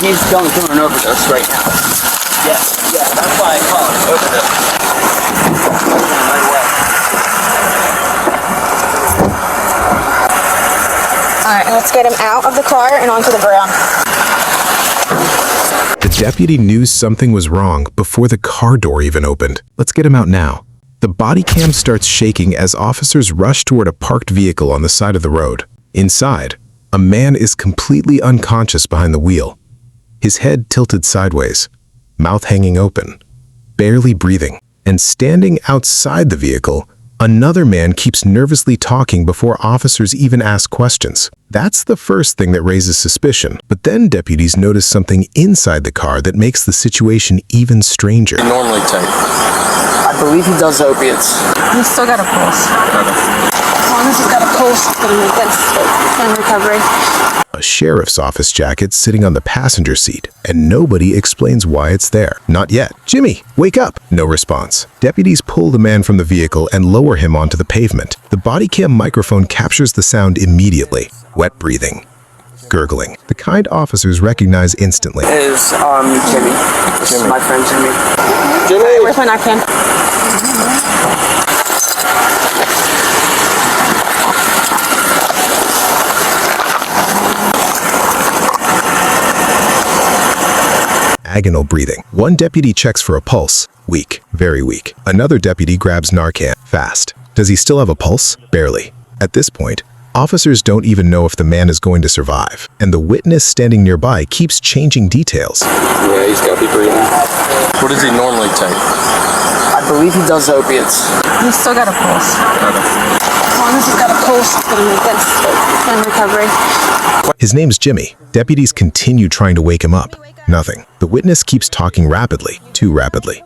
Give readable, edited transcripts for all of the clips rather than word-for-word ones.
He's going through an overdose right now. Yeah, that's why I call it overdose. Right away. Alright, let's get him out of the car and onto the ground. The deputy knew something was wrong before the car door even opened. Let's get him out now. The body cam starts shaking as officers rush toward a parked vehicle on the side of the road. Inside, a man is completely unconscious behind the wheel. His head tilted sideways, mouth hanging open, barely breathing. And standing outside the vehicle, another man keeps nervously talking before officers even ask questions. That's the first thing that raises suspicion. But then deputies notice something inside the car that makes the situation even stranger. Normally take. I believe he does opiates. He's still got a pulse. As long as he's got a pulse, it's gonna make this in recovery. A sheriff's office jacket sitting on the passenger seat, and nobody explains why it's there. Not yet. Jimmy, wake up! No response. Deputies pull the man from the vehicle and lower him onto the pavement. The body cam microphone captures the sound immediately. Wet breathing, gurgling. The kind officers recognize instantly. Is Jimmy. This is my friend Jimmy. Alright, where's my Narcan? Agonal breathing. One deputy checks for a pulse. Weak. Very weak. Another deputy grabs Narcan. Fast. Does he still have a pulse? Barely. At this point, officers don't even know if the man is going to survive, and the witness standing nearby keeps changing details. Yeah, he's got to be breathing. What does he normally take? I believe he does opiates. He's still got a pulse. As long as he's got a pulse, it's gonna make this in recovery. His name's Jimmy. Deputies continue trying to wake him up. Nothing. The witness keeps talking rapidly, too rapidly.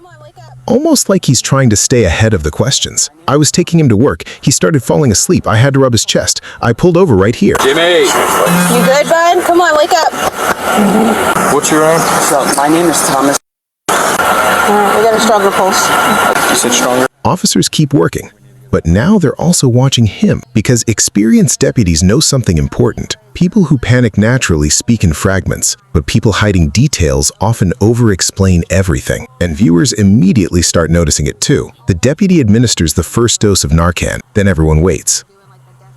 Almost like he's trying to stay ahead of the questions. I was taking him to work. He started falling asleep. I had to rub his chest. I pulled over right here. Jimmy! You good, bud? Come on, wake up. What's your name? So, my name is Thomas. Alright, we got a stronger pulse. You said stronger? Officers keep working, but now they're also watching him because experienced deputies know something important. People who panic naturally speak in fragments, but people hiding details often over-explain everything, and viewers immediately start noticing it too. The deputy administers the first dose of Narcan, then everyone waits.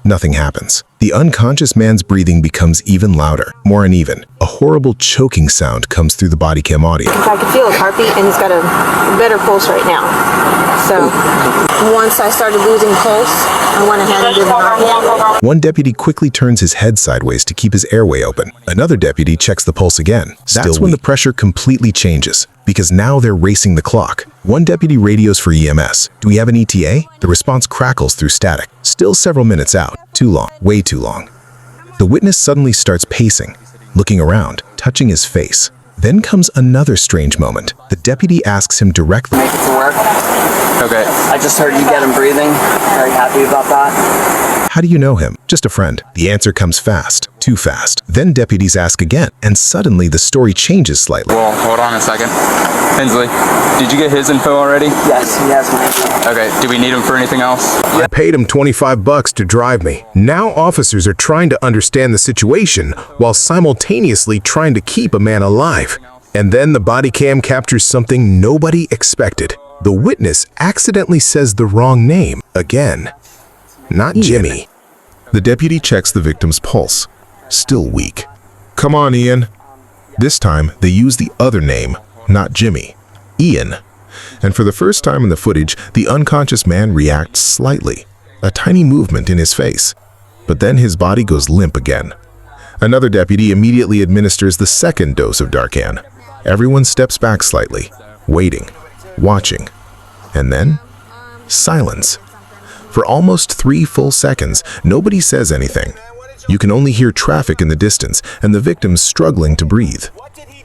Nothing happens. The unconscious man's breathing becomes even louder, more uneven. A horrible choking sound comes through the body cam audio. I can feel his heartbeat, and he's got a better pulse right now. So once I started losing pulse, I went ahead and did the Narcan. One deputy quickly turns his head sideways to keep his airway open. Another deputy checks the pulse again. That's when the pressure completely changes, because now they're racing the clock. One deputy radios for EMS. Do we have an ETA? The response crackles through static. Still several minutes out. Too long. Way too long. The witness suddenly starts pacing, looking around, touching his face. Then comes another strange moment. The deputy asks him directly. Make it to work. Okay. I just heard you get him breathing. Very happy about that. How do you know him? Just a friend. The answer comes fast. Too fast. Then deputies ask again, and suddenly the story changes slightly. Well, hold on a second. Hensley, did you get his info already? Yes, he has my. Okay, do we need him for anything else? I paid him $25 to drive me. Now officers are trying to understand the situation while simultaneously trying to keep a man alive. And then the body cam captures something nobody expected. The witness accidentally says the wrong name again. Not Jimmy. The deputy checks the victim's pulse. Still weak. Come on, Ian. This time, they use the other name, not Jimmy. Ian. And for the first time in the footage, the unconscious man reacts slightly. A tiny movement in his face. But then his body goes limp again. Another deputy immediately administers the second dose of Narcan. Everyone steps back slightly, waiting, watching. And then, silence. For almost 3 full seconds, nobody says anything. You can only hear traffic in the distance and the victim struggling to breathe.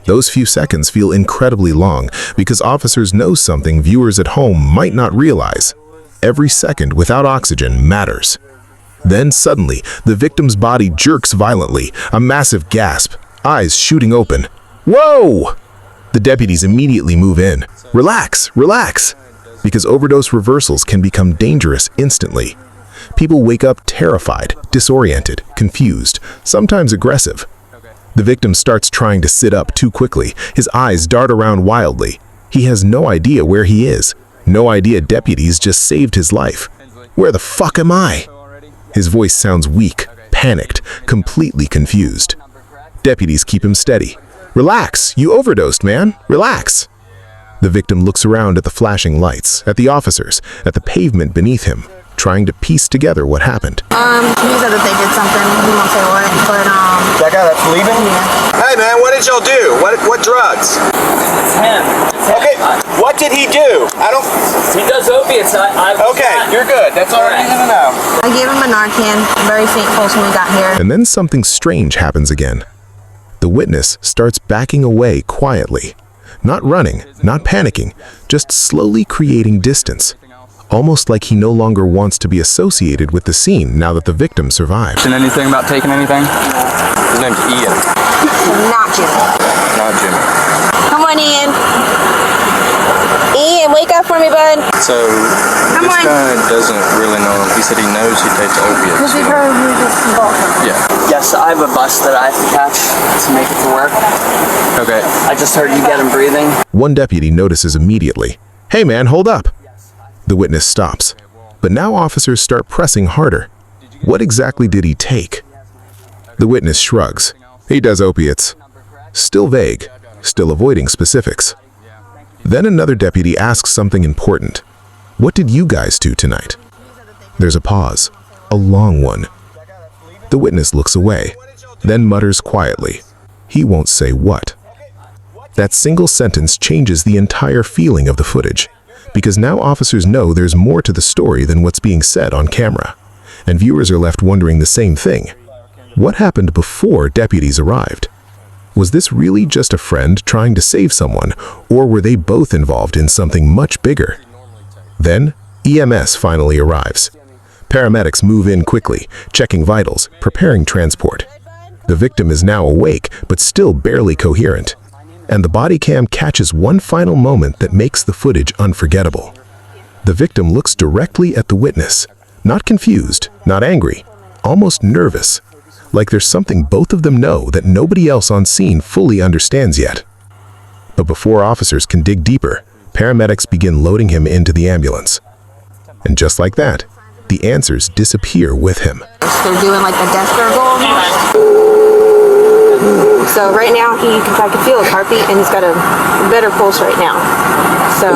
Those few seconds feel incredibly long because officers know something viewers at home might not realize. Every second without oxygen matters. Then suddenly, the victim's body jerks violently, a massive gasp, eyes shooting open. Whoa! The deputies immediately move in. Relax, relax! Because overdose reversals can become dangerous instantly. People wake up terrified, disoriented, confused, sometimes aggressive. The victim starts trying to sit up too quickly. His eyes dart around wildly. He has no idea where he is. No idea deputies just saved his life. Where the fuck am I? His voice sounds weak, panicked, completely confused. Deputies keep him steady. Relax, you overdosed, man. Relax. The victim looks around at the flashing lights, at the officers, at the pavement beneath him, trying to piece together what happened. He said that they did something. He won't say what, but That guy that's leaving? yeah. Hey man, what did y'all do? What drugs? It's him. Okay, what did he do? I don't. He does opiates. Okay, you're good. That's all I needed to know. I gave him a Narcan, very faint pulse when we got here. And then something strange happens again. The witness starts backing away quietly. Not running, not panicking, just slowly creating distance. Almost like he no longer wants to be associated with the scene now that the victim survived. Mention anything about taking anything? His name's Ian, Not Jimmy. not Jimmy. Come on, Ian. Ian, wake up for me, bud. So, Come this on. guy doesn't really know. He said he knows he takes opiates. we heard you just involved. Yeah. Yes, I have a bus that I have to catch to make it to work. Okay. I just heard you get him breathing. One deputy notices immediately. Hey man, hold up. The witness stops. But now officers start pressing harder. What exactly did he take? The witness shrugs. He does opiates. Still vague, still avoiding specifics. Then another deputy asks something important. What did you guys do tonight? There's a pause, a long one. The witness looks away, then mutters quietly. He won't say what. That single sentence changes the entire feeling of the footage, because now officers know there's more to the story than what's being said on camera, and viewers are left wondering the same thing. What happened before deputies arrived? Was this really just a friend trying to save someone, or were they both involved in something much bigger? Then, EMS finally arrives. Paramedics move in quickly, checking vitals, preparing transport. The victim is now awake, but still barely coherent. And the body cam catches one final moment that makes the footage unforgettable. The victim looks directly at the witness, not confused, not angry, almost nervous, like there's something both of them know that nobody else on scene fully understands yet. But before officers can dig deeper, paramedics begin loading him into the ambulance. And just like that, the answers disappear with him. They're doing like the death gurgle. So right now, I can feel his heartbeat, and he's got a better pulse right now. So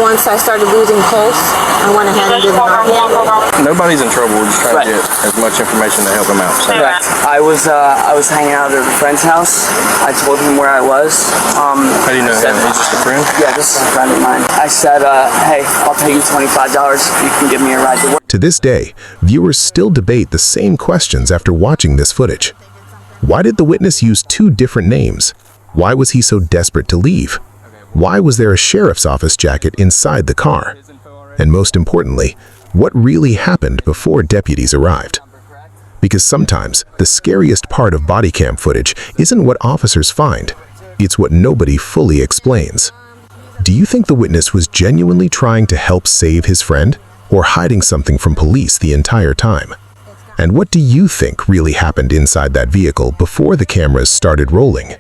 once I started losing pulse, I went ahead and did the Narcan. Nobody's in trouble. We're just trying Right. to get as much information to help him out. So. Correct. I was hanging out at a friend's house. I told him where I was. How do you know him? He's just a friend? Yeah, this is a friend of mine. I said, hey, I'll pay you $25 if you can give me a ride to work. To this day, viewers still debate the same questions after watching this footage. Why did the witness use two different names? Why was he so desperate to leave? Why was there a sheriff's office jacket inside the car? And most importantly, what really happened before deputies arrived? Because sometimes the scariest part of body cam footage isn't what officers find, it's what nobody fully explains. Do you think the witness was genuinely trying to help save his friend, or hiding something from police the entire time? And what do you think really happened inside that vehicle before the cameras started rolling?